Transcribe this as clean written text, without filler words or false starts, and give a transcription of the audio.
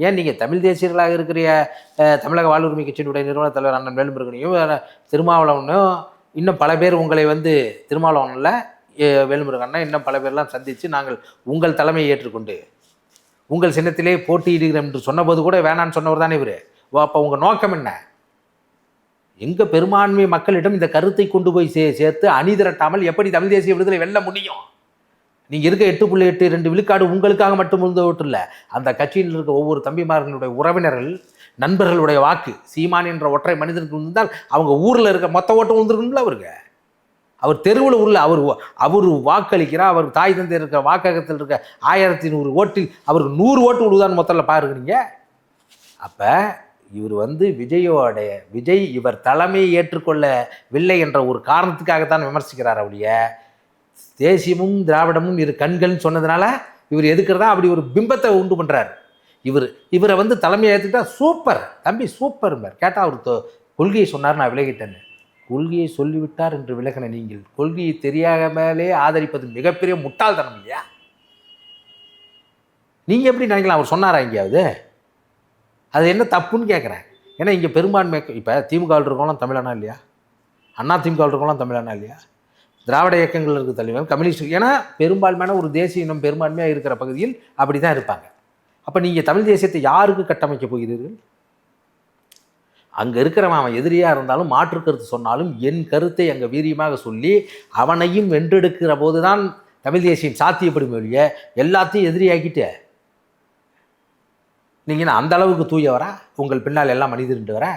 ஏன் நீங்கள் தமிழ் தேசியர்களாக இருக்கிற தமிழக வாழ்வுரிமை கட்சியினுடைய நிறுவன தலைவர் அண்ணன் வேலுமுருகனையும் திருமாவளவனும் இன்னும் பல பேர் உங்களை வந்து திருமாவளவனில் வேலுமுருகன் அண்ணன் இன்னும் பல பேர்லாம் சந்தித்து நாங்கள் உங்கள் தலைமையை ஏற்றுக்கொண்டு உங்கள் சின்னத்திலே போட்டியிடுகிறோம் என்று சொன்னபோது கூட வேணான்னு சொன்னவர் தானே இவர். அப்போ உங்கள் நோக்கம் என்ன? எங்கள் பெரும்பான்மை மக்களிடம் இந்த கருத்தை கொண்டு போய் சேர்த்து அணி திரட்டாமல் எப்படி தமிழ் தேசிய விடுதலை வெல்ல முடியும்? நீங்கள் இருக்க 8.82 விழுக்காடு உங்களுக்காக மட்டும் இருந்த ஓட்டு இல்லை, அந்த கட்சியில் இருக்க ஒவ்வொரு தம்பிமார்களுடைய உறவினர்கள் நண்பர்களுடைய வாக்கு சீமான் என்ற ஒற்றை மனிதனுக்கு இருந்தால் அவங்க ஊரில் இருக்க மொத்த ஓட்டம் வந்துருக்கும்ல அவருக்கு. அவர் தெருவில் உள்ள அவர் வாக்களிக்கிறார். அவர் தாய் தந்தை இருக்க வாக்ககத்தில் இருக்க 1100 ஓட்டில் அவருக்கு 100 ஓட்டு விடுதான்னு மொத்தத்தில் பாருங்க. அப்போ இவர் வந்து விஜய் இவர் தலைமையை ஏற்றுக்கொள்ளவில்லை என்ற ஒரு காரணத்துக்காகத்தான் விமர்சிக்கிறார். அவருடைய தேசியமும் திராவிடமும் இரு கண்கள்னு சொன்னதுனால இவர் எதுக்குறதா அப்படி ஒரு பிம்பத்தை உண்டு பண்ணுறார். இவரை வந்து தலைமையை ஏற்றுக்கிட்டா சூப்பர் தம்பி சூப்பர் கேட்டால் அவர் கொள்கையை சொன்னார், நான் விலகிட்டேன்னு. கொள்கையை சொல்லிவிட்டார் என்று விலகின நீங்கள் கொள்கையை தெரியாமலே ஆதரிப்பது மிகப்பெரிய முட்டாள்தனம் இல்லையா? நீங்கள் எப்படி நினைக்கலாம் அவர் சொன்னாரா எங்கேயாவது? அது என்ன தப்புன்னு கேட்குறேன். ஏன்னா இங்கே பெரும்பான்மை இப்போ திமுக இருக்கவங்களாம் தமிழனா இல்லையா? அண்ணா திமுக இருக்கவங்களாம் தமிழனா இல்லையா? திராவிட இயக்கங்கள் இருக்க தலைவர் கம்யூனிஸ்ட், ஏன்னா பெரும்பான்மையான ஒரு தேசிய இனம் பெரும்பான்மையாக இருக்கிற பகுதியில் அப்படி தான் இருப்பாங்க. அப்போ நீங்கள் தமிழ் தேசியத்தை யாருக்கு கட்டமைக்க போகிறீர்கள்? அங்கே இருக்கிறவன் அவன் எதிரியாக இருந்தாலும் மாற்று கருத்து சொன்னாலும் என் கருத்தை அங்கே வீரியமாக சொல்லி அவனையும் வென்றெடுக்கிற போது தான் தமிழ் தேசியம் சாத்தியப்படும் இல்லையே. எல்லாத்தையும் எதிரியாக்கிட்டு நீங்கள் அந்த அளவுக்கு தூயவரா? உங்கள் பின்னால் எல்லாம் மனிதர்ன்றவரா?